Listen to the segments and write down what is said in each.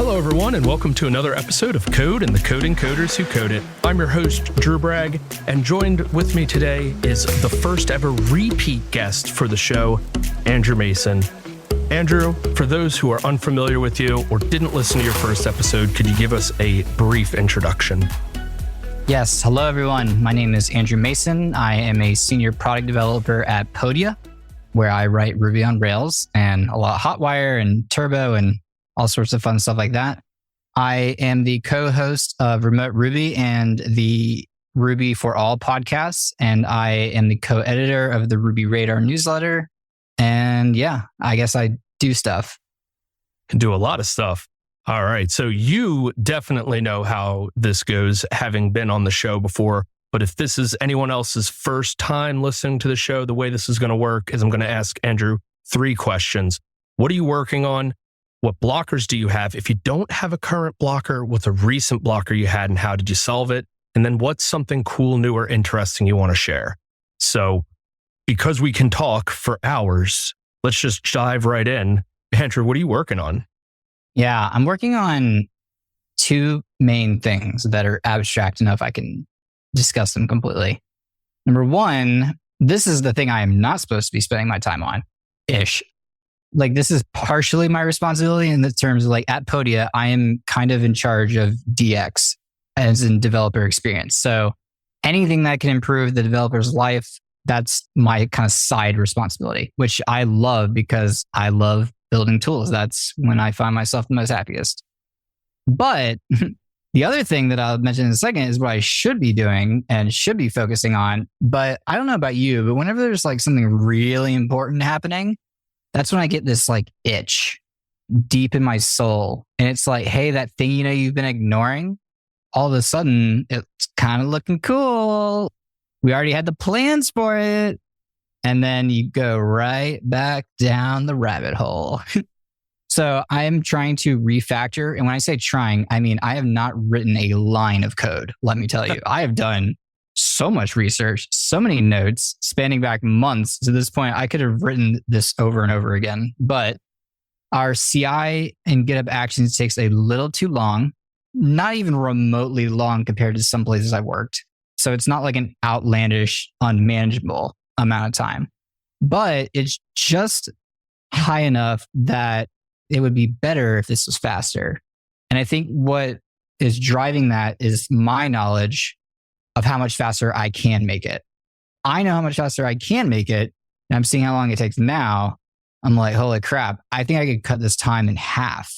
Hello, everyone, and welcome to another episode of Code and the Coding Coders Who Code It. I'm your host, Drew Bragg, and joined with me today is the first ever repeat guest for the show, Andrew Mason. Andrew, for those who are unfamiliar with you or didn't listen to your first episode, could you give us a brief introduction? Yes. Hello, everyone. My name is Andrew Mason. I am a senior product developer at Podia, where I write Ruby on Rails and a lot of Hotwire and Turbo and all sorts of fun stuff like that. I am the co-host of Remote Ruby and the Ruby for All podcasts, and I am the co-editor of the Ruby Radar newsletter. And yeah, I guess I do stuff. Can do a lot of stuff. All right. So you definitely know how this goes, having been on the show before. But if this is anyone else's first time listening to the show, the way this is going to work is I'm going to ask Andrew 3 questions. What are you working on? What blockers do you have? If you don't have a current blocker, what's a recent blocker you had and how did you solve it? And then what's something cool, new, or interesting you want to share? So because we can talk for hours, let's just dive right in. Andrew, what are you working on? Yeah, I'm working on 2 main things that are abstract enough I can discuss them completely. Number 1, this is the thing I am not supposed to be spending my time on, ish. Like, this is partially my responsibility in the terms of, like, at Podia, I am kind of in charge of DX as in developer experience. So anything that can improve the developer's life, that's my kind of side responsibility, which I love because I love building tools. That's when I find myself the most happiest. But the other thing that I'll mention in a second is what I should be doing and should be focusing on. But I don't know about you, but whenever there's like something really important happening, that's when I get this like itch deep in my soul. And it's like, hey, that thing, you've been ignoring, all of a sudden it's kind of looking cool. We already had the plans for it. And then you go right back down the rabbit hole. So I am trying to refactor. And when I say trying, I mean, I have not written a line of code. Let me tell you, I have done so much research, so many notes spanning back months. To this point, I could have written this over and over again. But our CI and GitHub Actions takes a little too long, not even remotely long compared to some places I've worked. So it's not like an outlandish, unmanageable amount of time, but it's just high enough that it would be better if this was faster. And I think what is driving that is my knowledge of how much faster I can make it. I know how much faster I can make it, and I'm seeing how long it takes now. I'm like, holy crap, I think I could cut this time in half,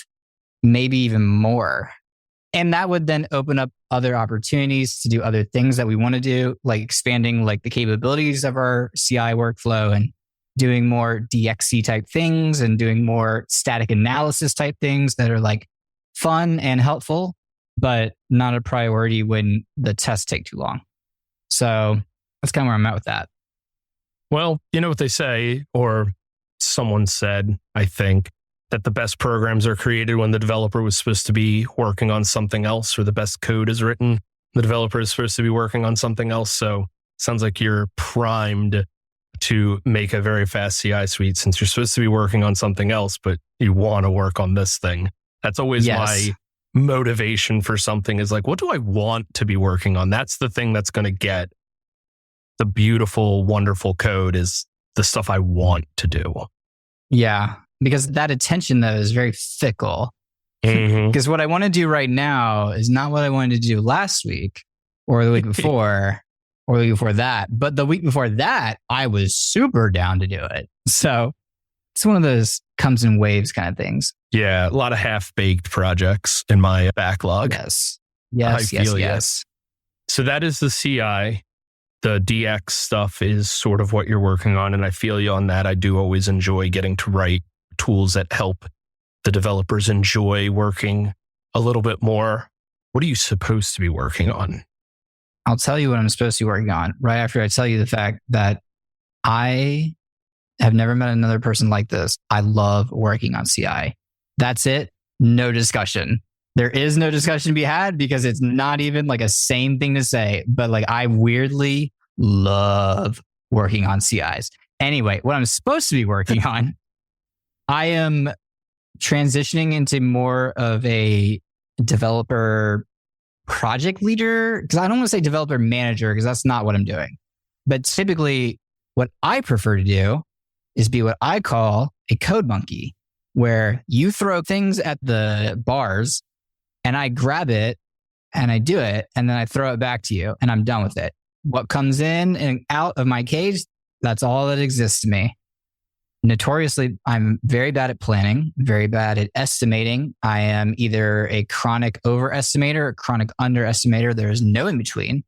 maybe even more. And that would then open up other opportunities to do other things that we want to do, like expanding like the capabilities of our CI workflow and doing more DXC type things and doing more static analysis type things that are like fun and helpful, but not a priority when the tests take too long. So that's kind of where I'm at with that. Well, you know what they say, or someone said, I think, that the best programs are created when the developer was supposed to be working on something else, or the best code is written. The developer is supposed to be working on something else. So sounds like you're primed to make a very fast CI suite since you're supposed to be working on something else, but you want to work on this thing. That's always my motivation for something is like, what do I want to be working on? That's the thing that's going to get the beautiful, wonderful code is the stuff I want to do. Yeah. Because that attention, though, is very fickle. Because what I want to do right now is not what I wanted to do last week or the week before or the week before that. But the week before that, I was super down to do it. So it's one of those comes in waves kind of things. Yeah, a lot of half-baked projects in my backlog. Yes. So that is the CI. The DX stuff is sort of what you're working on. And I feel you on that. I do always enjoy getting to write tools that help the developers enjoy working a little bit more. What are you supposed to be working on? I'll tell you what I'm supposed to be working on right after I tell you the fact that I have never met another person like this. I love working on CI. That's it. No discussion. There is no discussion to be had because it's not even like a sane thing to say, but like I weirdly love working on CIs. Anyway, what I'm supposed to be working on, I am transitioning into more of a developer project leader, because I don't want to say developer manager, because that's not what I'm doing. But typically, what I prefer to do is be what I call a code monkey, where you throw things at the bars and I grab it and I do it, and then I throw it back to you and I'm done with it. What comes in and out of my cage, that's all that exists to me. Notoriously, I'm very bad at planning, very bad at estimating. I am either a chronic overestimator or chronic underestimator. There is no in between.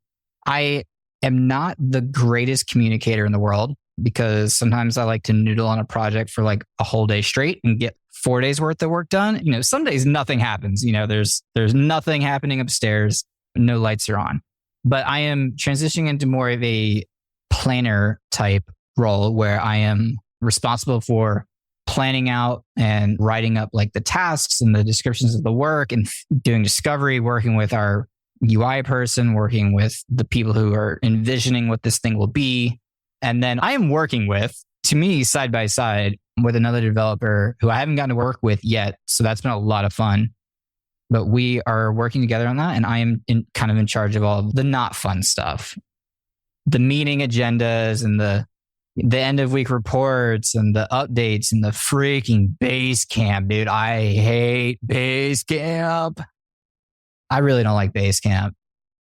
I am not the greatest communicator in the world, because sometimes I like to noodle on a project for like a whole day straight and get 4 days worth of work done. Some days nothing happens. There's nothing happening upstairs. No lights are on. But I am transitioning into more of a planner type role, where I am responsible for planning out and writing up like the tasks and the descriptions of the work and doing discovery, working with our UI person, working with the people who are envisioning what this thing will be. And then I am working with, to me, side by side with another developer who I haven't gotten to work with yet. So that's been a lot of fun. But we are working together on that. And I am kind of in charge of all of the not fun stuff, the meeting agendas and the end of week reports and the updates and the freaking Basecamp, dude. I hate Basecamp. I really don't like Basecamp.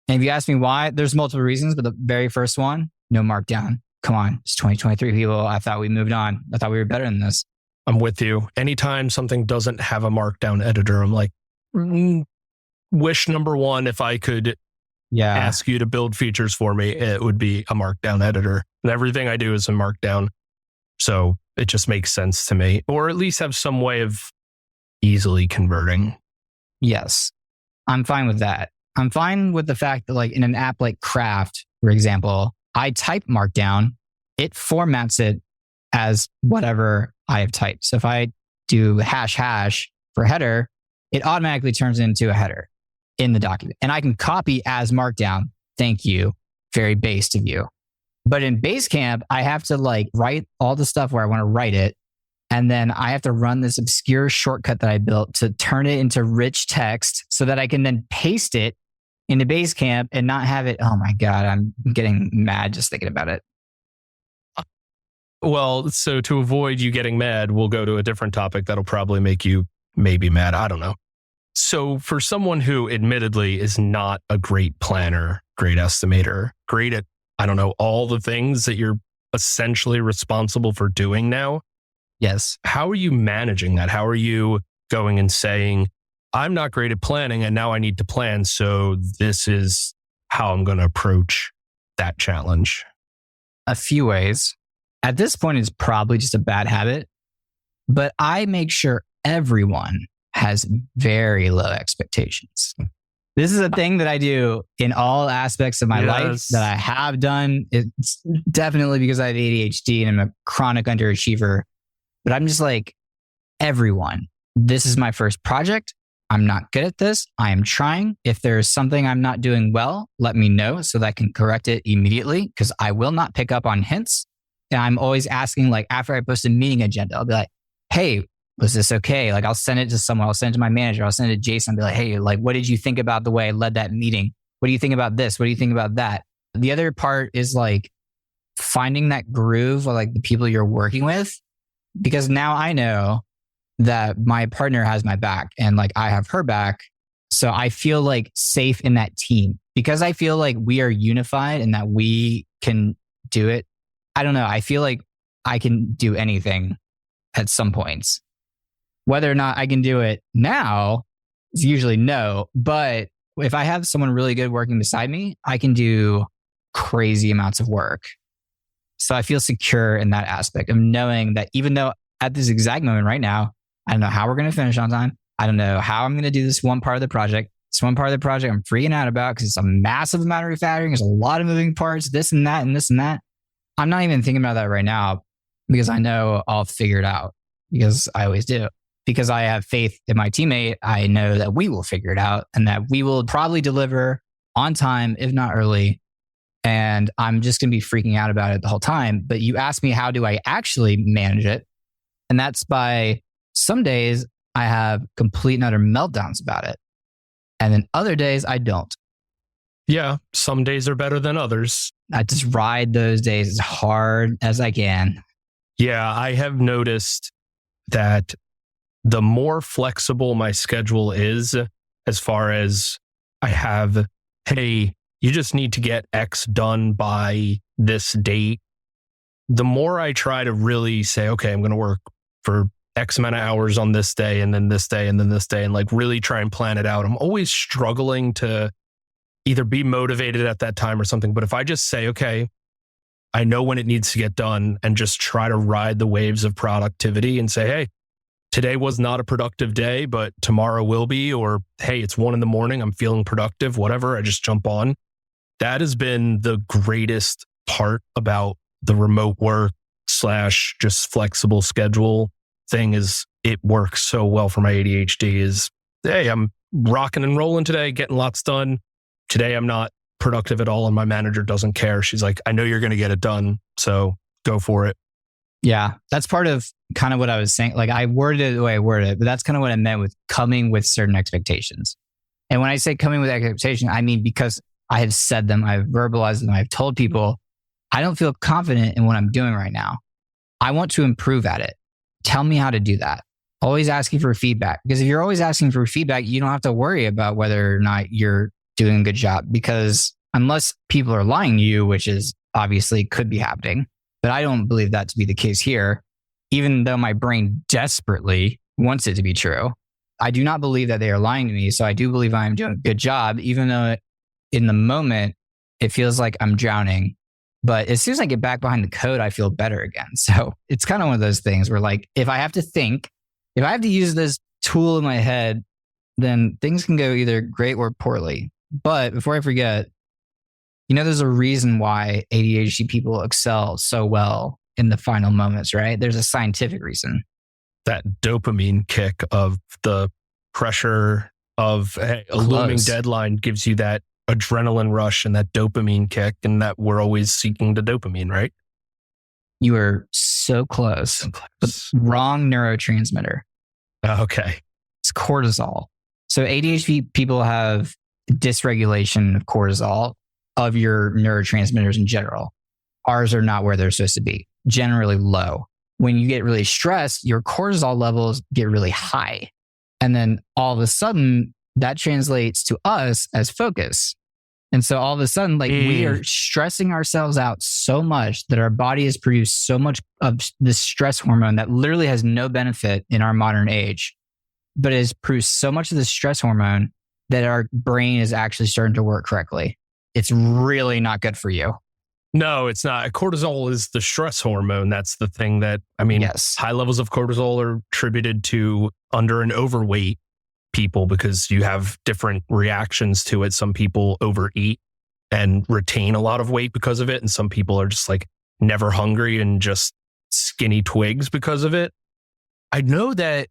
And if you ask me why, there's multiple reasons, but the very first one, no Markdown. Come on, it's 2023, people. I thought we moved on. I thought we were better than this. I'm with you. Anytime something doesn't have a Markdown editor, I'm like, wish number one, if I could ask you to build features for me, it would be a Markdown editor. And everything I do is in Markdown. So it just makes sense to me, or at least have some way of easily converting. Yes, I'm fine with that. I'm fine with the fact that like in an app like Craft, for example, I type Markdown, it formats it as whatever I have typed. So if I do ## for header, it automatically turns into a header in the document. And I can copy as Markdown. Thank you. Very based of you. But in Basecamp, I have to like write all the stuff where I want to write it. And then I have to run this obscure shortcut that I built to turn it into rich text so that I can then paste it into Basecamp and not have it. Oh my God, I'm getting mad just thinking about it. Well, so to avoid you getting mad, we'll go to a different topic that'll probably make you maybe mad. I don't know. So for someone who admittedly is not a great planner, great estimator, great at, I don't know, all the things that you're essentially responsible for doing now. Yes. How are you managing that? How are you going and saying, I'm not great at planning and now I need to plan. So this is how I'm going to approach that challenge? A few ways. At this point, it's probably just a bad habit, but I make sure everyone has very low expectations. This is a thing that I do in all aspects of my life that I have done. It's definitely because I have ADHD and I'm a chronic underachiever, but I'm just like, everyone, this is my first project. I'm not good at this. I am trying. If there's something I'm not doing well, let me know so that I can correct it immediately, because I will not pick up on hints. And I'm always asking, like, after I post a meeting agenda, I'll be like, hey, was this okay? Like, I'll send it to someone. I'll send it to my manager. I'll send it to Jason. I'll be like, hey, like, what did you think about the way I led that meeting? What do you think about this? What do you think about that? The other part is like finding that groove with like the people you're working with, because now I know that my partner has my back and like I have her back. So I feel like safe in that team because I feel like we are unified and that we can do it. I don't know. I feel like I can do anything at some points. Whether or not I can do it now is usually no. But if I have someone really good working beside me, I can do crazy amounts of work. So I feel secure in that aspect of knowing that even though at this exact moment right now, I don't know how we're going to finish on time. I don't know how I'm going to do this one part of the project. This one part of the project I'm freaking out about because it's a massive amount of refactoring. There's a lot of moving parts, this and that and this and that. I'm not even thinking about that right now because I know I'll figure it out because I always do. Because I have faith in my teammate, I know that we will figure it out and that we will probably deliver on time, if not early. And I'm just going to be freaking out about it the whole time. But you ask me, how do I actually manage it? And that's by some days I have complete and utter meltdowns about it. And then other days I don't. Yeah, some days are better than others. I just ride those days as hard as I can. Yeah, I have noticed that the more flexible my schedule is, as far as I have, hey, you just need to get X done by this date. The more I try to really say, okay, I'm going to work for X amount of hours on this day and then this day and then this day and like really try and plan it out. I'm always struggling to either be motivated at that time or something. But if I just say, okay, I know when it needs to get done and just try to ride the waves of productivity and say, hey, today was not a productive day, but tomorrow will be, or hey, it's 1 a.m, I'm feeling productive, whatever, I just jump on. That has been the greatest part about the remote work / just flexible schedule thing is it works so well for my ADHD is, hey, I'm rocking and rolling today, getting lots done. Today, I'm not productive at all and my manager doesn't care. She's like, I know you're going to get it done, so go for it. Yeah, that's part of kind of what I was saying. Like I worded it the way I worded it, but that's kind of what I meant with coming with certain expectations. And when I say coming with expectation, I mean because I have said them, I've verbalized them, I've told people, I don't feel confident in what I'm doing right now. I want to improve at it. Tell me how to do that. Always asking for feedback. Because if you're always asking for feedback, you don't have to worry about whether or not you're doing a good job. Because unless people are lying to you, which is obviously could be happening, but I don't believe that to be the case here, even though my brain desperately wants it to be true. I do not believe that they are lying to me. So I do believe I am doing a good job, even though in the moment, it feels like I'm drowning. But as soon as I get back behind the code, I feel better again. So it's kind of one of those things where like, if I have to think, if I have to use this tool in my head, then things can go either great or poorly. But before I forget, there's a reason why ADHD people excel so well in the final moments, right? There's a scientific reason. That dopamine kick of the pressure of a looming deadline gives you that adrenaline rush and that dopamine kick, and that we're always seeking the dopamine, right? You are so close. But wrong neurotransmitter. Okay. It's cortisol. So ADHD people have dysregulation of cortisol of your neurotransmitters in general. Ours are not where they're supposed to be, generally low. When you get really stressed, your cortisol levels get really high. And then all of a sudden, that translates to us as focus. And so all of a sudden, like we are stressing ourselves out so much that our body has produced so much of this stress hormone that literally has no benefit in our modern age, but it has produced so much of this stress hormone that our brain is actually starting to work correctly. It's really not good for you. No, it's not. Cortisol is the stress hormone. That's the thing that, yes. High levels of cortisol are attributed to under and overweight people because you have different reactions to it. Some people overeat and retain a lot of weight because of it. And some people are just like never hungry and just skinny twigs because of it. I know that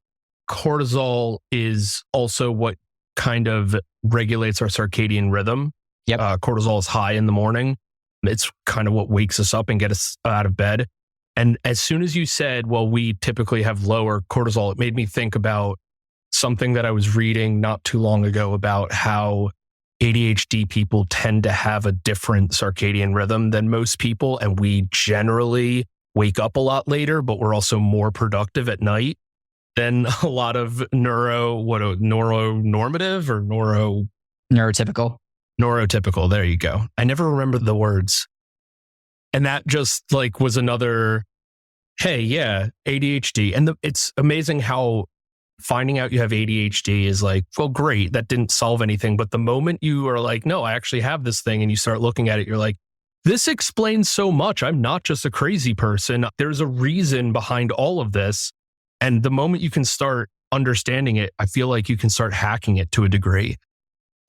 cortisol is also what kind of regulates our circadian rhythm. Yep. Cortisol is high in the morning. It's kind of what wakes us up and get us out of bed. And as soon as you said, well, we typically have lower cortisol, it made me think about something that I was reading not too long ago about how ADHD people tend to have a different circadian rhythm than most people. And we generally wake up a lot later, but we're also more productive at night than a lot of neuronormative or neurotypical. There you go. I never remember the words. And that just like was another, hey, yeah, ADHD. And it's amazing how finding out you have ADHD is like, well, great, that didn't solve anything. But the moment you are like, no, I actually have this thing, and you start looking at it, you're like, this explains so much. I'm not just a crazy person. There's a reason behind all of this. And the moment you can start understanding it, I feel like you can start hacking it to a degree.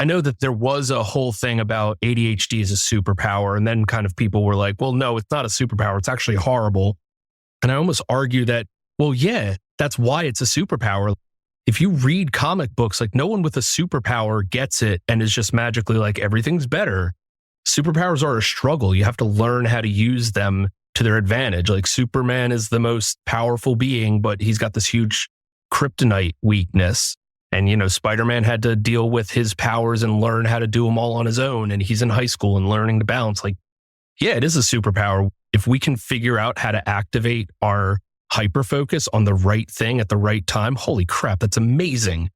I know that there was a whole thing about ADHD as a superpower, and then kind of people were like, well, no, it's not a superpower. It's actually horrible. And I almost argue that, well, yeah, that's why it's a superpower. If you read comic books, like no one with a superpower gets it and is just magically like everything's better. Superpowers are a struggle. You have to learn how to use them to their advantage. Like Superman is the most powerful being, but he's got this huge kryptonite weakness. And, Spider-Man had to deal with his powers and learn how to do them all on his own. And he's in high school and learning to balance. Like, yeah, it is a superpower. If we can figure out how to activate our hyper-focus on the right thing at the right time, holy crap, that's amazing.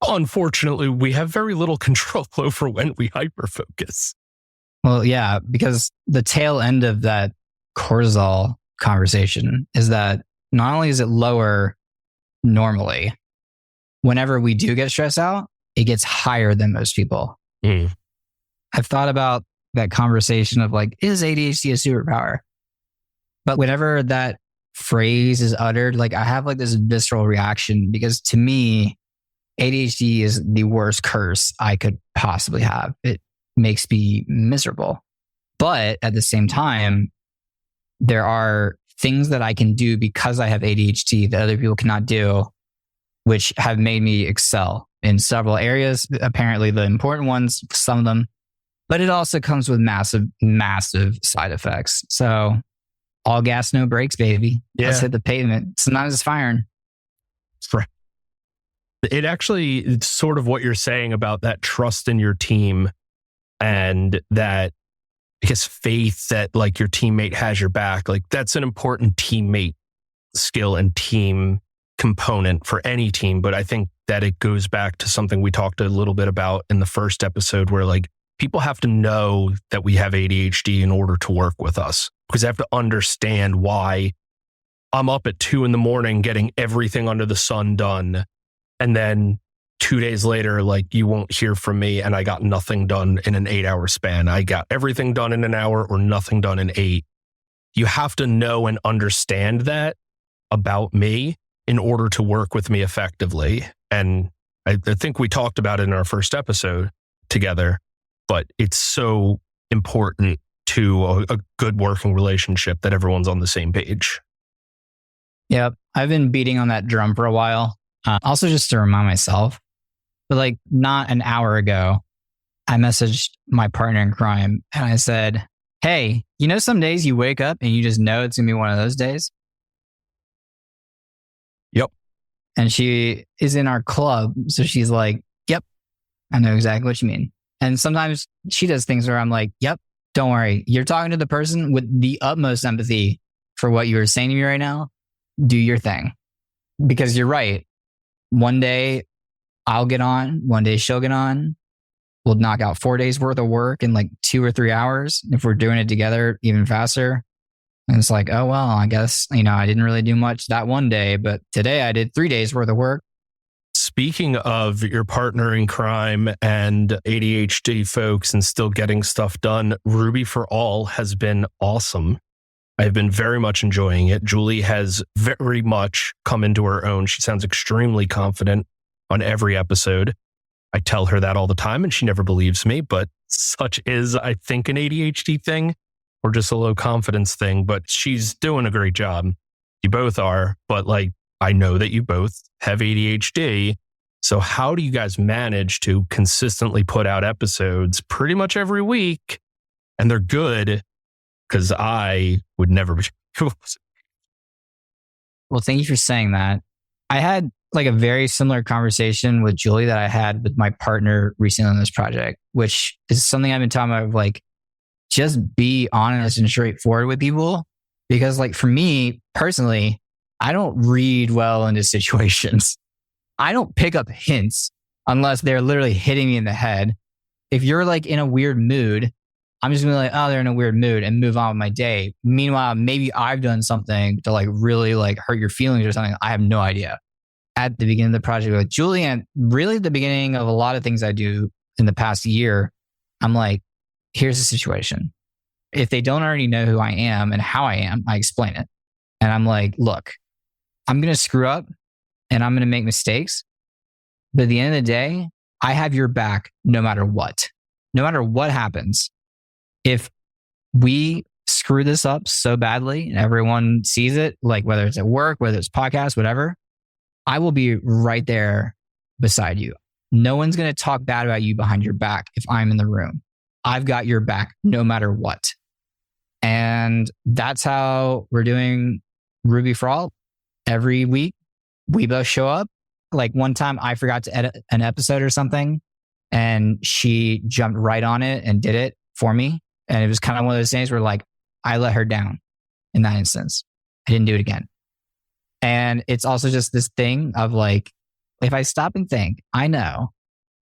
Unfortunately, we have very little control over when we hyper-focus. Well, yeah, because the tail end of that cortisol conversation is that not only is it lower normally, whenever we do get stressed out, it gets higher than most people. I've thought about that conversation of like, is ADHD a superpower? But whenever that phrase is uttered, like I have like this visceral reaction because to me, ADHD is the worst curse I could possibly have. It makes me miserable. But at the same time, there are things that I can do because I have ADHD that other people cannot do, which have made me excel in several areas. Apparently the important ones, some of them, but it also comes with massive, massive side effects. So all gas, no brakes, baby. Yeah. Let's hit the pavement. Sometimes it's firing. It actually, it's sort of what you're saying about that trust in your team and that, I guess, faith that like your teammate has your back. Like that's an important teammate skill and team component for any team. But I think that it goes back to something we talked a little bit about in the first episode where like people have to know that we have ADHD in order to work with us because they have to understand why I'm up at 2 a.m. getting everything under the sun done. And then 2 days later, like you won't hear from me and I got nothing done in an 8-hour span. I got everything done in an hour or nothing done in 8. You have to know and understand that about me in order to work with me effectively. And I think we talked about it in our first episode together, but it's so important to a good working relationship that everyone's on the same page. Yep. I've been beating on that drum for a while. Also just to remind myself, but like not an hour ago, I messaged my partner in crime and I said, hey, some days you wake up and you just know it's going to be one of those days. Yep. And she is in our club. So she's like, yep, I know exactly what you mean. And sometimes she does things where I'm like, yep, don't worry. You're talking to the person with the utmost empathy for what you were saying to me right now. Do your thing. Because you're right. One day I'll get on, one day she'll get on. We'll knock out 4 days worth of work in like 2 or 3 hours. If we're doing it together, even faster. And it's like, oh, well, I guess, I didn't really do much that one day, but today I did 3 days worth of work. Speaking of your partner in crime and ADHD folks and still getting stuff done, Ruby for All has been awesome. I've been very much enjoying it. Julie has very much come into her own. She sounds extremely confident on every episode. I tell her that all the time and she never believes me, but such is, I think, an ADHD thing or just a low confidence thing, but she's doing a great job. You both are, but like, I know that you both have ADHD. So how do you guys manage to consistently put out episodes pretty much every week and they're good? Because I would never be. Well, thank you for saying that. I had like a very similar conversation with Julie that I had with my partner recently on this project, which is something I've been talking about, like just be honest and straightforward with people. Because like for me personally, I don't read well into situations. I don't pick up hints unless they're literally hitting me in the head. If you're like in a weird mood, I'm just gonna be like, oh, they're in a weird mood and move on with my day. Meanwhile, maybe I've done something to like really like hurt your feelings or something. I have no idea. At the beginning of the project with Julie and really the beginning of a lot of things I do in the past year, I'm like, here's the situation. If they don't already know who I am and how I am, I explain it. And I'm like, look, I'm going to screw up and I'm going to make mistakes. But at the end of the day, I have your back no matter what. No matter what happens. If we screw this up so badly and everyone sees it, like whether it's at work, whether it's podcast, whatever, I will be right there beside you. No one's going to talk bad about you behind your back if I'm in the room. I've got your back no matter what. And that's how we're doing Ruby for All every week. we both show up. Like one time I forgot to edit an episode or something and she jumped right on it and did it for me. And it was kind of one of those things where like I let her down in that instance. I didn't do it again. And it's also just this thing of like, if I stop and think, I know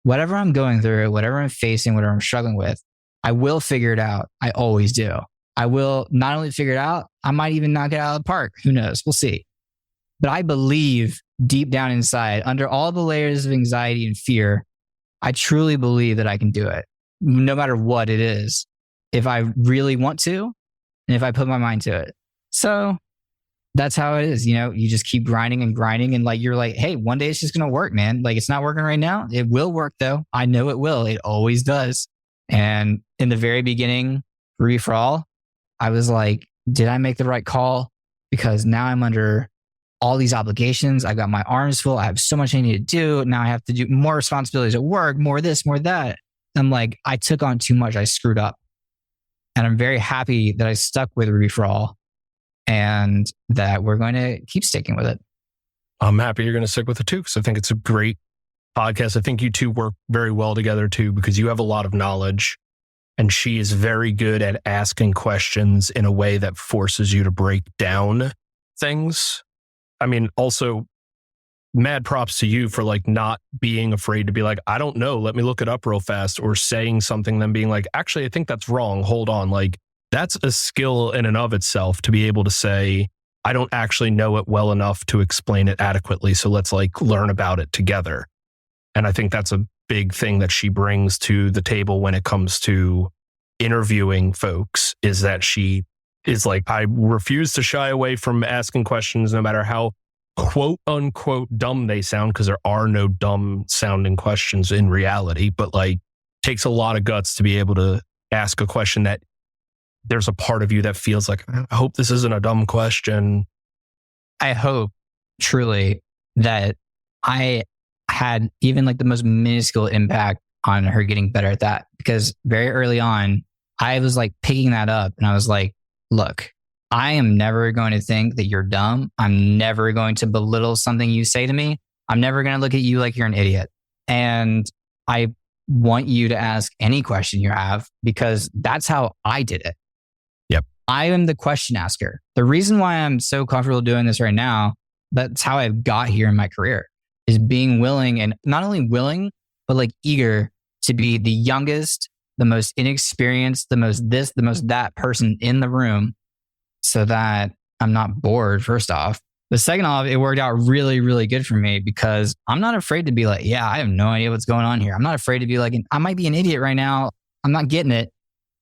whatever I'm going through, whatever I'm facing, whatever I'm struggling with, I will figure it out. I always do. I will not only figure it out, I might even knock it out of the park. Who knows? We'll see. But I believe deep down inside, under all the layers of anxiety and fear, I truly believe that I can do it, no matter what it is, if I really want to, and if I put my mind to it. So that's how it is. You know, you just keep grinding and grinding. And like, you're like, hey, one day it's just going to work, man. Like it's not working right now. It will work though. I know it will. It always does. And in the very beginning, Ruby for All, I was like, did I make the right call? Because now I'm under all these obligations. I got my arms full. I have so much I need to do. Now I have to do more responsibilities at work, more this, more that. I'm like, I took on too much. I screwed up. And I'm very happy that I stuck with Ruby for All and that we're going to keep sticking with it. I'm happy you're going to stick with it too, because I think it's a great podcast. I think you two work very well together too, because you have a lot of knowledge and she is very good at asking questions in a way that forces you to break down things. I mean, also mad props to you for like not being afraid to be like, I don't know, let me look it up real fast, or saying something, then being like, actually, I think that's wrong. Hold on. Like that's a skill in and of itself to be able to say, I don't actually know it well enough to explain it adequately. So let's like learn about it together. And I think that's a big thing that she brings to the table when it comes to interviewing folks, is that she is like, I refuse to shy away from asking questions, no matter how quote unquote dumb they sound, because there are no dumb sounding questions in reality, but like takes a lot of guts to be able to ask a question that there's a part of you that feels like, I hope this isn't a dumb question. I hope truly that I had even like the most minuscule impact on her getting better at that, because very early on, I was like picking that up and I was like, look, I am never going to think that you're dumb. I'm never going to belittle something you say to me. I'm never going to look at you like you're an idiot. And I want you to ask any question you have, because that's how I did it. Yep. I am the question asker. The reason why I'm so comfortable doing this right now, that's how I've got here in my career, is being willing, and not only willing, but like eager to be the youngest, the most inexperienced, the most this, the most that person in the room, so that I'm not bored, first off. But second off, it worked out really, really good for me, because I'm not afraid to be like, yeah, I have no idea what's going on here. I'm not afraid to be like, I might be an idiot right now. I'm not getting it.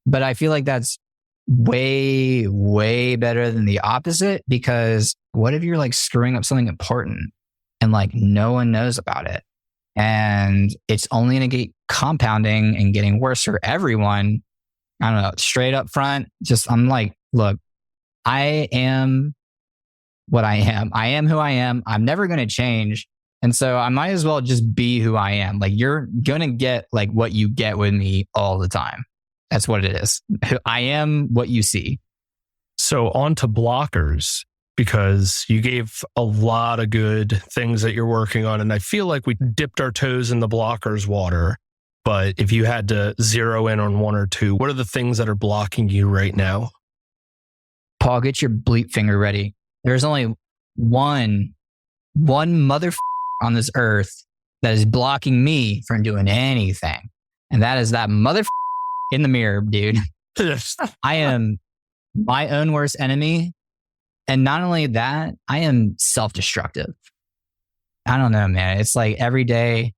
But I feel like that's way, way better than the opposite, because what if you're like screwing up something important and like no one knows about it? And it's only going to get compounding and getting worse for everyone. I don't know, straight up front, just I'm like, look, I am what I am. I am who I am. I'm never going to change. And so I might as well just be who I am. Like you're going to get like what you get with me all the time. That's what it is. I am what you see. So on to blockers, because you gave a lot of good things that you're working on. And I feel like we dipped our toes in the blockers water. But if you had to zero in on one or two, what are the things that are blocking you right now? Paul, get your bleep finger ready. There's only one mother on this earth that is blocking me from doing anything. And that is that mother in the mirror, dude. I am my own worst enemy. And not only that, I am self-destructive. I don't know, man. It's like every day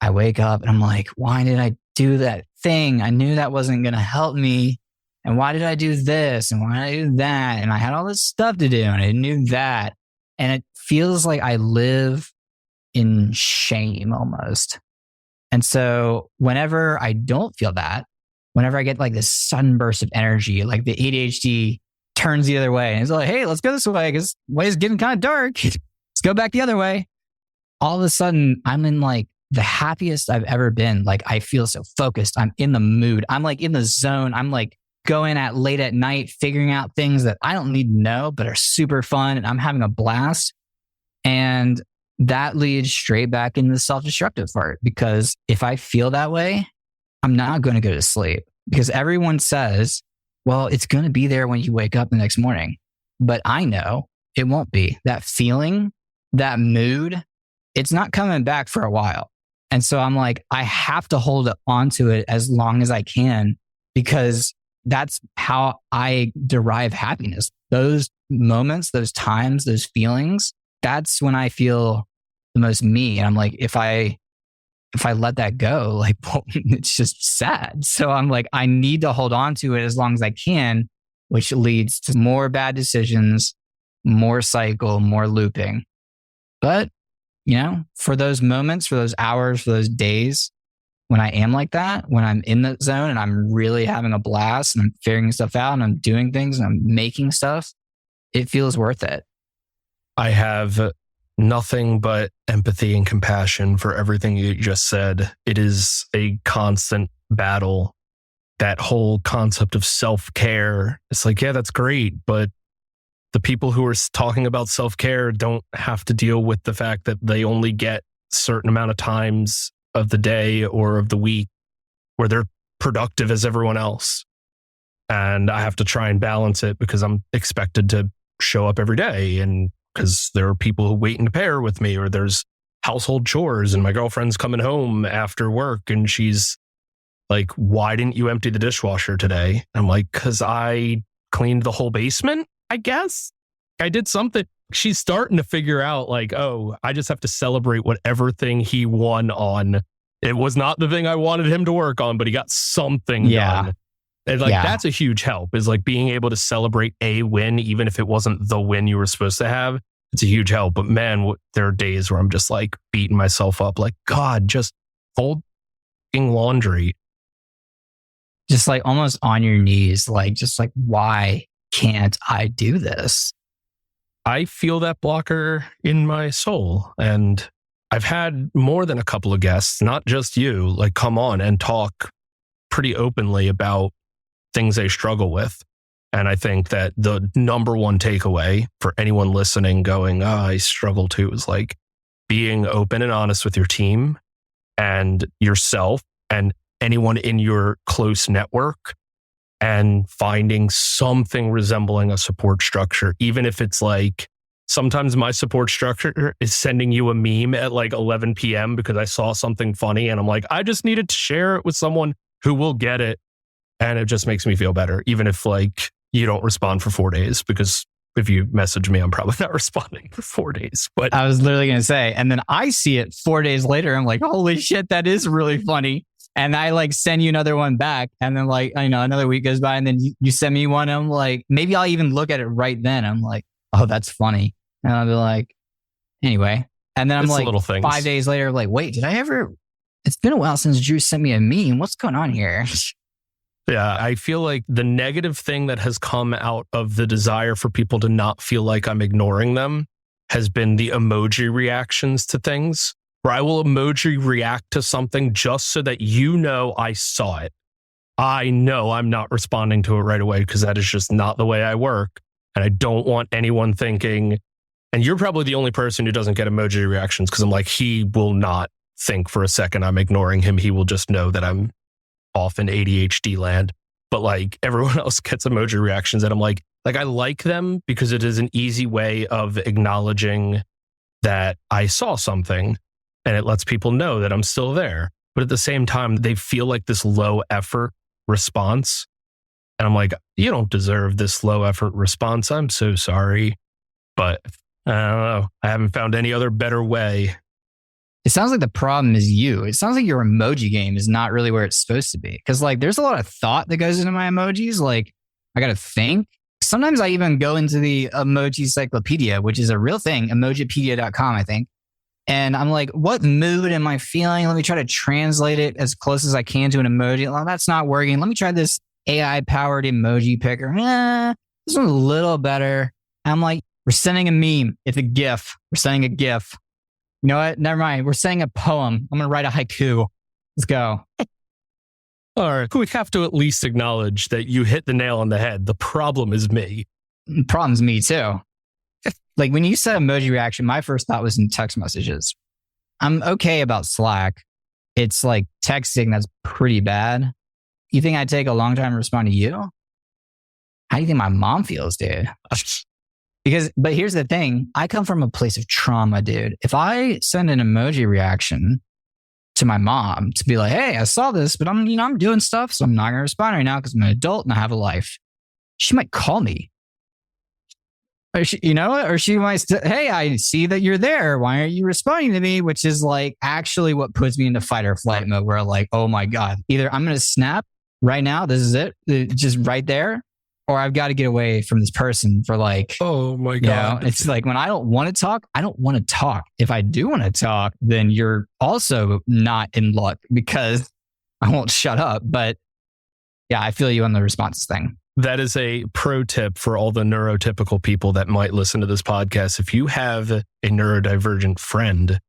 I wake up and I'm like, why did I do that thing? I knew that wasn't going to help me. And why did I do this? And why did I do that? And I had all this stuff to do and I knew that. And it feels like I live in shame almost. And so whenever I don't feel that, whenever I get like this sudden burst of energy, like the ADHD turns the other way and it's like, hey, let's go this way because the way is getting kind of dark. Let's go back the other way. All of a sudden, I'm in like the happiest I've ever been. Like I feel so focused. I'm in the mood. I'm like in the zone. I'm like going at late at night, figuring out things that I don't need to know, but are super fun. And I'm having a blast. And that leads straight back into the self-destructive part, because if I feel that way, I'm not going to go to sleep, because everyone says, well, it's going to be there when you wake up the next morning. But I know it won't be. That feeling, that mood, it's not coming back for a while. And so I'm like, I have to hold on to it as long as I can, because that's how I derive happiness. Those moments, those times, those feelings, that's when I feel the most me. And I'm like, if I let that go, like, well, it's just sad. So I'm like, I need to hold on to it as long as I can, which leads to more bad decisions, more cycle, more looping. But, for those moments, for those hours, for those days, when I am like that, when I'm in the zone and I'm really having a blast and I'm figuring stuff out and I'm doing things and I'm making stuff, it feels worth it. I have nothing but empathy and compassion for everything you just said. It is a constant battle. That whole concept of self-care, it's like, yeah, that's great, but the people who are talking about self-care don't have to deal with the fact that they only get a certain amount of times of the day or of the week where they're productive as everyone else. And I have to try and balance it because I'm expected to show up every day, and because there are people who wait to pair with me, or there's household chores and my girlfriend's coming home after work and she's like, why didn't you empty the dishwasher today? I'm like, because I cleaned the whole basement, I guess. I did something. She's starting to figure out like, oh, I just have to celebrate whatever thing he won on. It was not the thing I wanted him to work on, but he got something done. And like, that's a huge help, is like being able to celebrate a win, even if it wasn't the win you were supposed to have. It's a huge help. But man, there are days where I'm just like beating myself up. Like, God, just fold laundry. Just like almost on your knees, like, just like, why can't I do this? I feel that blocker in my soul. And I've had more than a couple of guests, not just you, like come on and talk pretty openly about things they struggle with. And I think that the number one takeaway for anyone listening going, I struggle too, is like being open and honest with your team and yourself and anyone in your close network, and finding something resembling a support structure. Even if it's like, sometimes my support structure is sending you a meme at like 11 p.m. because I saw something funny and I'm like, I just needed to share it with someone who will get it. And it just makes me feel better, even if like you don't respond for 4 days, because if you message me, I'm probably not responding for 4 days. But I was literally going to say, and then I see it 4 days later. I'm like, holy shit, that is really funny. And I like send you another one back. And then like, another week goes by and then you send me one. And I'm like, maybe I'll even look at it right then. I'm like, oh, that's funny. And I'll be like, anyway. And then I'm like, 5 days later, like, wait, it's been a while since Drew sent me a meme. What's going on here? Yeah, I feel like the negative thing that has come out of the desire for people to not feel like I'm ignoring them has been the emoji reactions to things, where I will emoji react to something just so that I saw it. I know I'm not responding to it right away because that is just not the way I work. And I don't want anyone thinking, and you're probably the only person who doesn't get emoji reactions, because I'm like, he will not think for a second I'm ignoring him. He will just know that I'm off in ADHD land. But like everyone else gets emoji reactions, and I'm like I like them because it is an easy way of acknowledging that I saw something, and it lets people know that I'm still there. But at the same time, they feel like this low effort response. And I'm like, you don't deserve this low effort response. I'm so sorry. But I don't know. I haven't found any other better way. It sounds like the problem is you. It sounds like your emoji game is not really where it's supposed to be. Because like there's a lot of thought that goes into my emojis. Like I got to think. Sometimes I even go into the emoji encyclopedia, which is a real thing, emojipedia.com, I think. And I'm like, what mood am I feeling? Let me try to translate it as close as I can to an emoji. Well, that's not working. Let me try this AI-powered emoji picker. This one's a little better. I'm like, we're sending a meme. It's a GIF. We're sending a GIF. You know what? Never mind. We're sending a poem. I'm going to write a haiku. Let's go. All right. We have to at least acknowledge that you hit the nail on the head. The problem is me. The problem's me too. like when you said emoji reaction, my first thought was in text messages. I'm okay about Slack. It's like texting that's pretty bad. You think I'd take a long time to respond to you? How do you think my mom feels, dude? But here's the thing. I come from a place of trauma, dude. If I send an emoji reaction to my mom to be like, hey, I saw this, but I'm doing stuff, so I'm not going to respond right now because I'm an adult and I have a life. She might call me. Or she might say, hey, I see that you're there. Why aren't you responding to me? Which is like actually what puts me into fight or flight mode where like, oh my God, either I'm going to snap right now. This is it. Just right there. Or I've got to get away from this person for like, oh my God. It's like when I don't want to talk, I don't want to talk. If I do want to talk, then you're also not in luck because I won't shut up. But yeah, I feel you on the responses thing. That is a pro tip for all the neurotypical people that might listen to this podcast. If you have a neurodivergent friend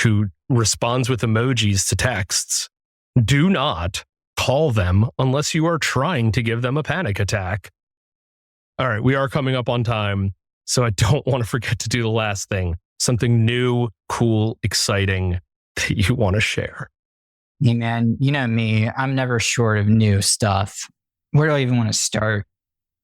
who responds with emojis to texts, do not call them unless you are trying to give them a panic attack. All right, we are coming up on time, so I don't want to forget to do the last thing. Something new, cool, exciting that you want to share. Hey man, you know me, I'm never short of new stuff. Where do I even want to start?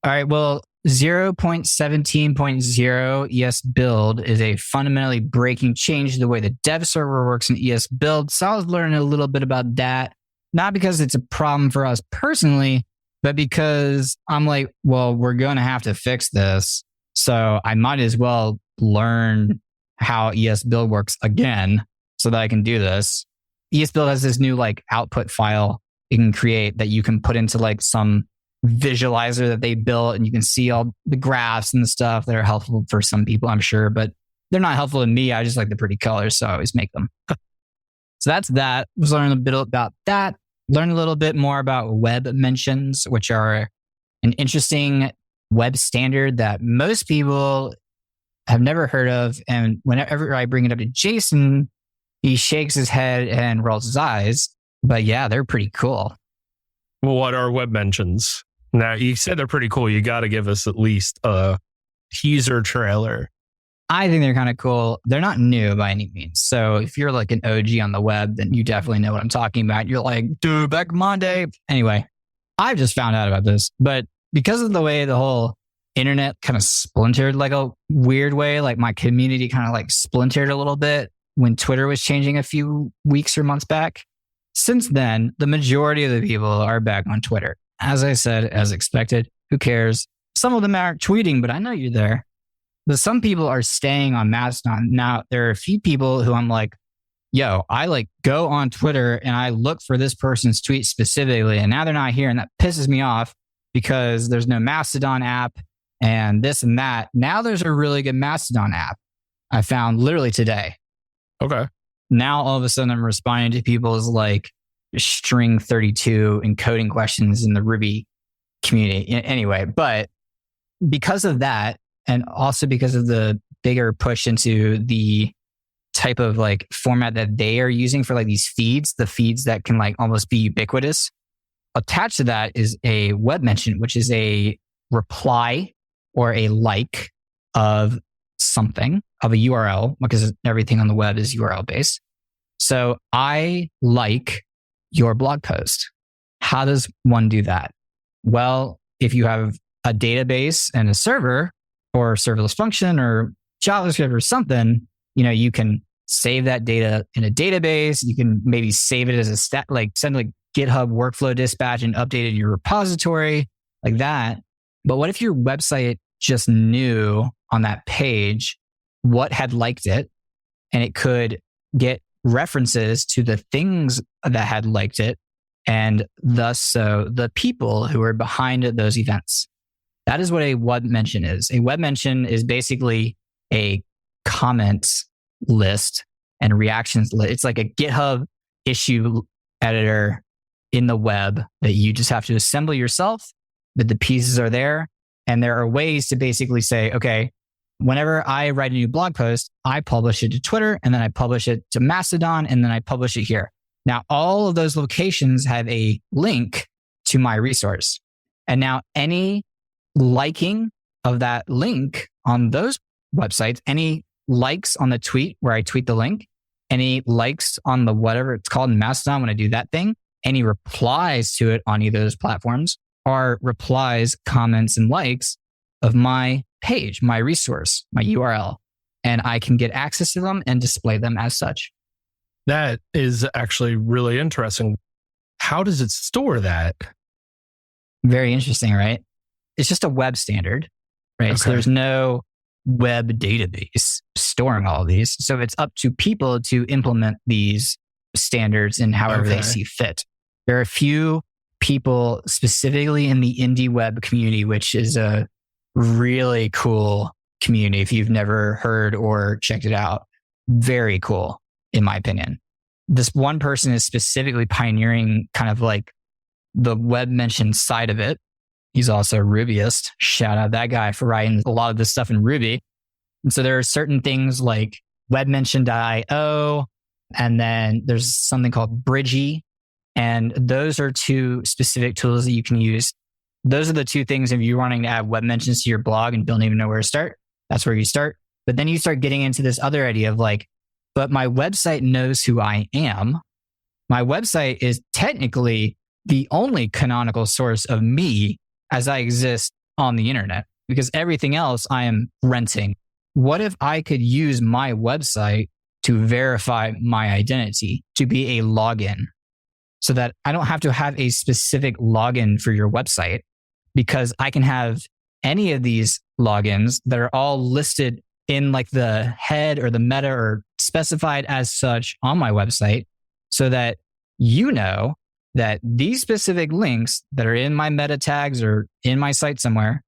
All right, well, 0.17.0 ES Build is a fundamentally breaking change to the way the dev server works in ES Build. So I was learning a little bit about that. Not because it's a problem for us personally, but because I'm like, well, we're going to have to fix this. So I might as well learn how ES Build works again so that I can do this. ES Build has this new like output file you can create that you can put into like some visualizer that they built, and you can see all the graphs and the stuff that are helpful for some people, I'm sure, but they're not helpful to me. I just like the pretty colors, so I always make them. So that's that. Was learning a bit about that. Learn a little bit more about web mentions, which are an interesting web standard that most people have never heard of. And whenever I bring it up to Jason, he shakes his head and rolls his eyes. But yeah, they're pretty cool. What are web mentions? Now, you said they're pretty cool. You got to give us at least a teaser trailer. I think they're kind of cool. They're not new by any means. So if you're like an OG on the web, then you definitely know what I'm talking about. You're like, dude, back Monday. Anyway, I've just found out about this. But because of the way the whole internet kind of splintered like a weird way, like my community kind of like splintered a little bit when Twitter was changing a few weeks or months back. Since then, the majority of the people are back on Twitter. As I said, as expected, who cares? Some of them aren't tweeting, but I know you're there. But some people are staying on Mastodon. Now, there are a few people who I'm like, yo, I like go on Twitter and I look for this person's tweet specifically, and now they're not here. And that pisses me off because there's no Mastodon app and this and that. Now there's a really good Mastodon app I found literally today. Okay. Now, all of a sudden, I'm responding to people's like string 32 encoding questions in the Ruby community. Anyway, but because of that, and also because of the bigger push into the type of like format that they are using for like these feeds, the feeds that can like almost be ubiquitous, attached to that is a web mention, which is a reply or a like of something, of a URL, because everything on the web is URL based. So I like your blog post. How does one do that? Well, if you have a database and a server or a serverless function or JavaScript or something, you can save that data in a database. You can maybe save it as a send like GitHub workflow dispatch and update it in your repository like that. But what if your website just knew on that page what had liked it, and it could get references to the things that had liked it, and thus so the people who are behind those events? That is what a web mention is. A web mention is basically a comments list and reactions list. It's like a GitHub issue editor in the web that you just have to assemble yourself, that the pieces are there. And there are ways to basically say, okay, whenever I write a new blog post, I publish it to Twitter, and then I publish it to Mastodon, and then I publish it here. Now, all of those locations have a link to my resource. And now any liking of that link on those websites, any likes on the tweet where I tweet the link, any likes on the whatever it's called in Mastodon when I do that thing, any replies to it on either of those platforms are replies, comments, and likes of my page, my resource, my URL. And I can get access to them and display them as such. That is actually really interesting. How does it store that? Very interesting, right? It's just a web standard, right? Okay. So there's no web database storing all of these. So it's up to people to implement these standards in however they see fit. There are a few people specifically in the indie web community, which is a really cool community. If you've never heard or checked it out, very cool, in my opinion. This one person is specifically pioneering kind of like the web mention side of it. He's also a Rubyist. Shout out that guy for writing a lot of this stuff in Ruby. And so there are certain things like webmention.io, and then there's something called Bridgie. And those are two specific tools that you can use. Those are the two things if you're wanting to add web mentions to your blog and don't even know where to start, that's where you start. But then you start getting into this other idea of like, but my website knows who I am. My website is technically the only canonical source of me as I exist on the internet, because everything else I am renting. What if I could use my website to verify my identity, to be a login, so that I don't have to have a specific login for your website, because I can have any of these logins that are all listed in like the head or the meta or specified as such on my website, so that you know that these specific links that are in my meta tags or in my site somewhere,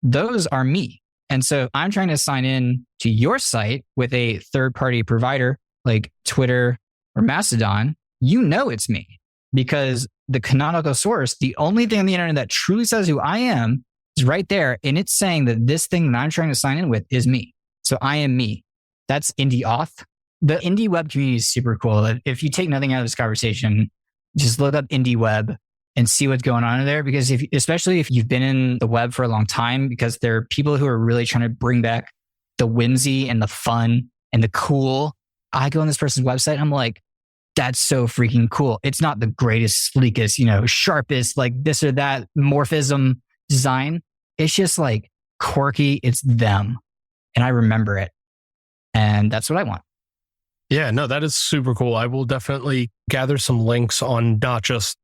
those are me. And so if I'm trying to sign in to your site with a third-party provider like Twitter or Mastodon, you know it's me, because the canonical source, the only thing on the internet that truly says who I am, is right there. And it's saying that this thing that I'm trying to sign in with is me. So I am me. That's indie auth. The indie web community is super cool. If you take nothing out of this conversation, just look up indie web and see what's going on in there. Because especially if you've been in the web for a long time, because there are people who are really trying to bring back the whimsy and the fun and the cool. I go on this person's website and I'm like, that's so freaking cool. It's not the greatest, sleekest, sharpest, like this or that morphism design. It's just like quirky. It's them. And I remember it. And that's what I want. Yeah, no, that is super cool. I will definitely gather some links on not just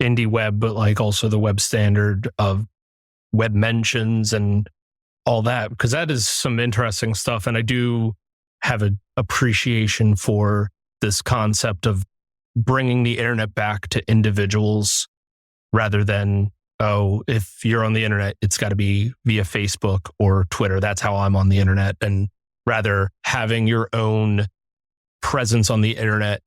indie web, but like also the web standard of web mentions and all that, because that is some interesting stuff. And I do have an appreciation for this concept of bringing the internet back to individuals rather than, if you're on the internet, it's got to be via Facebook or Twitter. That's how I'm on the internet. And rather having your own presence on the internet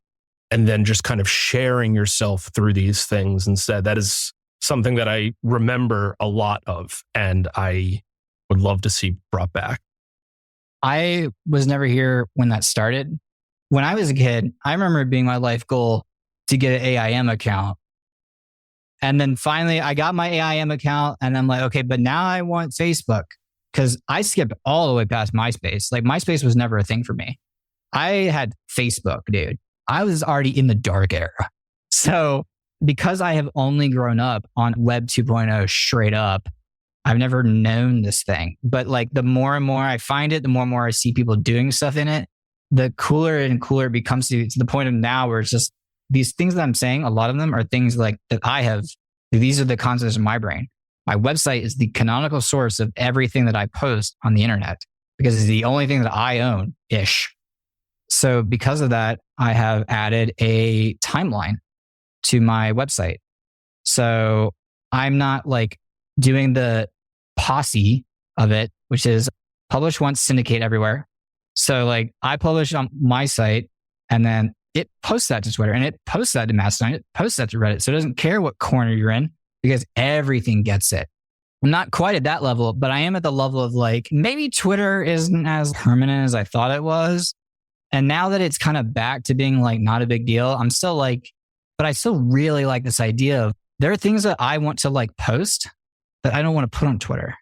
and then just kind of sharing yourself through these things instead. That is something that I remember a lot of and I would love to see brought back. I was never here when that started. When I was a kid, I remember it being my life goal to get an AIM account. And then finally I got my AIM account and I'm like, okay, but now I want Facebook, because I skipped all the way past MySpace. Like MySpace was never a thing for me. I had Facebook, dude. I was already in the dark era. So because I have only grown up on Web 2.0 straight up, I've never known this thing. But like the more and more I find it, the more and more I see people doing stuff in it, the cooler and cooler it becomes to the point of now where it's just these things that I'm saying, a lot of them are things like that I have. These are the concepts in my brain. My website is the canonical source of everything that I post on the internet because it's the only thing that I own-ish. So because of that, I have added a timeline to my website. So I'm not like doing the posse of it, which is publish once, syndicate everywhere. So like I publish on my site and then it posts that to Twitter and it posts that to Mastodon, it posts that to Reddit. So it doesn't care what corner you're in because everything gets it. I'm not quite at that level, but I am at the level of like, maybe Twitter isn't as permanent as I thought it was. And now that it's kind of back to being like not a big deal, I'm still like, but I still really like this idea of there are things that I want to like post that I don't want to put on Twitter.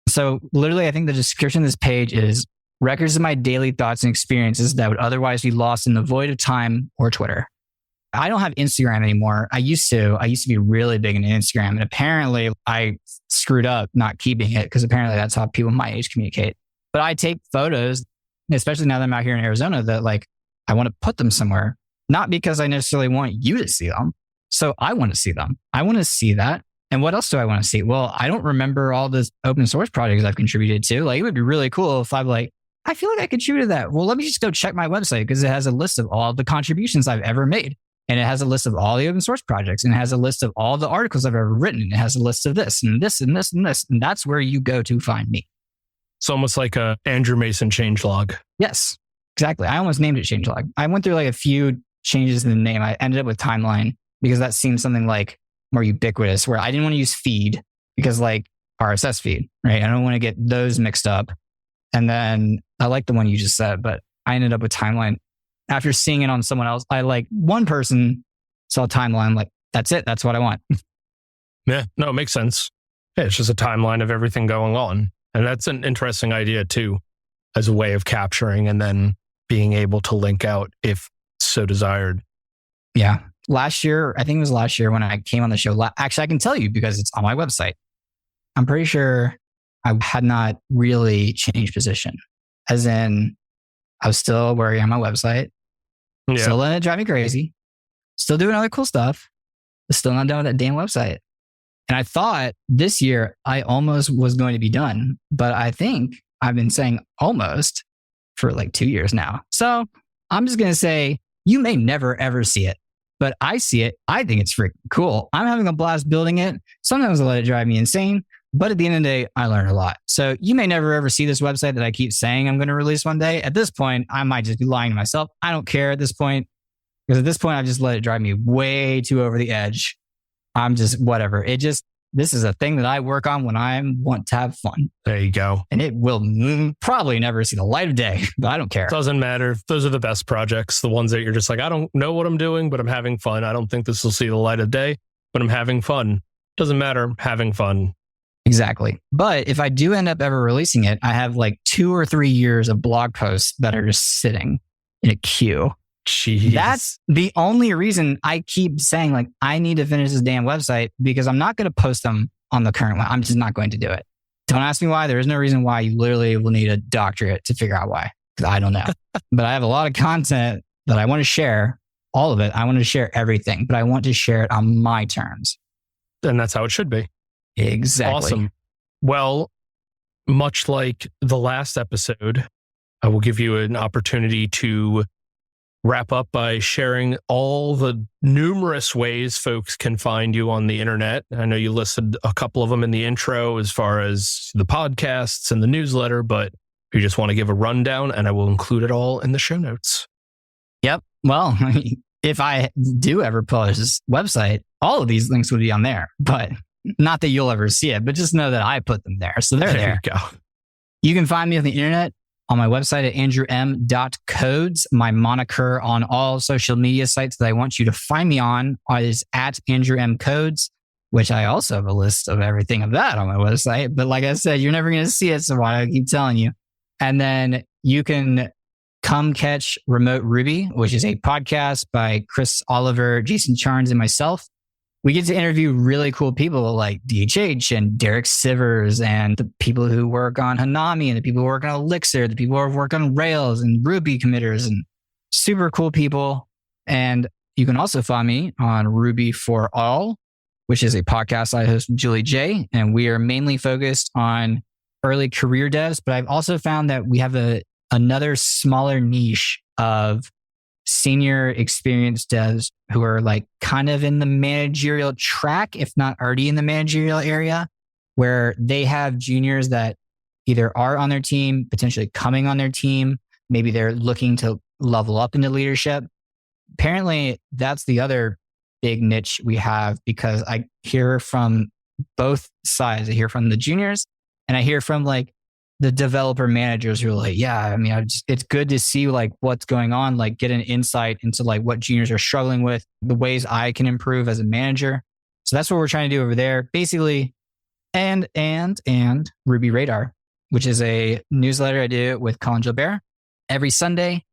So literally, I think the description of this page is records of my daily thoughts and experiences that would otherwise be lost in the void of time or Twitter. I don't have Instagram anymore. I used to be really big into Instagram, and apparently I screwed up not keeping it because apparently that's how people my age communicate. But I take photos, especially now that I'm out here in Arizona, that like I want to put them somewhere, not because I necessarily want you to see them. So I want to see them. I want to see that. And what else do I want to see? Well, I don't remember all the open source projects I've contributed to. Like, it would be really cool if I'm like, I feel like I contributed to that. Well, let me just go check my website because it has a list of all the contributions I've ever made. And it has a list of all the open source projects, and it has a list of all the articles I've ever written. And it has a list of this and this and this and this. And that's where you go to find me. It's almost like a Andrew Mason changelog. Yes, exactly. I almost named it changelog. I went through like a few changes in the name. I ended up with timeline because that seems something like more ubiquitous, where I didn't want to use feed because like RSS feed, right? I don't want to get those mixed up. And then I like the one you just said, but I ended up with timeline. After seeing it on someone else, I like one person saw timeline, like, that's it. That's what I want. Yeah, no, it makes sense. Yeah, it's just a timeline of everything going on. And that's an interesting idea too, as a way of capturing and then being able to link out if so desired. Yeah. Last year, I think it was last year when I came on the show. Actually, I can tell you because it's on my website. I'm pretty sure I had not really changed position, as in I was still working on my website, still letting it drive me crazy, still doing other cool stuff, but still not done with that damn website. And I thought this year I almost was going to be done, but I think I've been saying almost for like 2 years now. So I'm just going to say you may never, ever see it, but I see it. I think it's freaking cool. I'm having a blast building it. Sometimes I let it drive me insane, but at the end of the day, I learn a lot. So you may never, ever see this website that I keep saying I'm going to release one day. At this point, I might just be lying to myself. I don't care at this point, because at this point, I've just let it drive me way too over the edge. I'm just whatever. This is a thing that I work on when I want to have fun. There you go. And it will probably never see the light of day, but I don't care. It doesn't matter. Those are the best projects. The ones that you're just like, I don't know what I'm doing, but I'm having fun. I don't think this will see the light of day, but I'm having fun. Doesn't matter. I'm having fun. Exactly. But if I do end up ever releasing it, I have like 2 or 3 years of blog posts that are just sitting in a queue. Jeez. That's the only reason I keep saying like, I need to finish this damn website, because I'm not going to post them on the current one. I'm just not going to do it. Don't ask me why. There is no reason why. You literally will need a doctorate to figure out why, because I don't know. But I have a lot of content that I want to share, all of it. I want to share everything, but I want to share it on my terms. And that's how it should be. Exactly. Awesome. Well, much like the last episode, I will give you an opportunity to wrap up by sharing all the numerous ways folks can find you on the internet. I know you listed a couple of them in the intro as far as the podcasts and the newsletter, but you just want to give a rundown, and I will include it all in the show notes. Yep. Well, if I do ever publish this website, all of these links would be on there, but not that you'll ever see it, but just know that I put them there. So they're there. You go. You can find me on the internet on my website at andrewm.codes. My moniker on all social media sites that I want you to find me on is at andrewmcodes, which I also have a list of everything of that on my website. But like I said, you're never going to see it, so why do I keep telling you? And then you can come catch Remote Ruby, which is a podcast by Chris Oliver, Jason Charnes, and myself. We get to interview really cool people like DHH and Derek Sivers, and the people who work on Hanami, and the people who work on Elixir, the people who work on Rails and Ruby committers, and super cool people. And you can also find me on Ruby for All, which is a podcast I host with Julie J. And we are mainly focused on early career devs. But I've also found that we have another smaller niche of senior experienced devs who are like kind of in the managerial track, if not already in the managerial area, where they have juniors that either are on their team, potentially coming on their team. Maybe they're looking to level up into leadership. Apparently, that's the other big niche we have, because I hear from both sides. I hear from the juniors, and I hear from like the developer managers who are like, yeah, I mean, it's good to see like what's going on, like get an insight into like what juniors are struggling with, the ways I can improve as a manager. So that's what we're trying to do over there, basically. And Ruby Radar, which is a newsletter I do with Colin Gilbert every Sunday.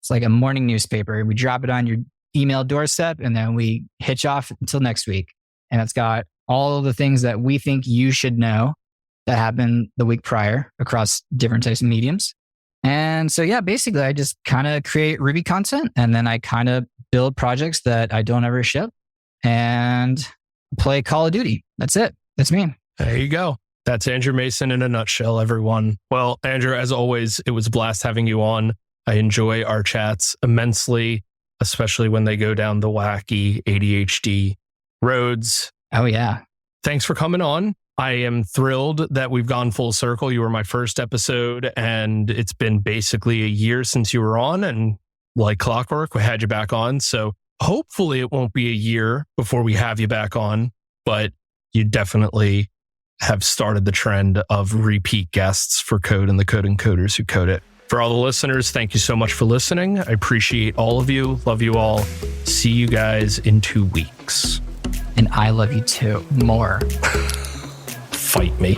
It's like a morning newspaper. We drop it on your email doorstep and then we hitch off until next week. And it's got all of the things that we think you should know that happened the week prior across different types of mediums. And so, yeah, basically I just kind of create Ruby content and then I kind of build projects that I don't ever ship and play Call of Duty. That's it. That's me. There you go. That's Andrew Mason in a nutshell, everyone. Well, Andrew, as always, it was a blast having you on. I enjoy our chats immensely, especially when they go down the wacky ADHD roads. Oh, yeah. Thanks for coming on. I am thrilled that we've gone full circle. You were my first episode, and it's been basically a year since you were on. And like clockwork, we had you back on. So hopefully it won't be a year before we have you back on, but you definitely have started the trend of repeat guests for Code and the Code Encoders who code it. For all the listeners, thank you so much for listening. I appreciate all of you. Love you all. See you guys in 2 weeks. And I love you too. More. Fight me.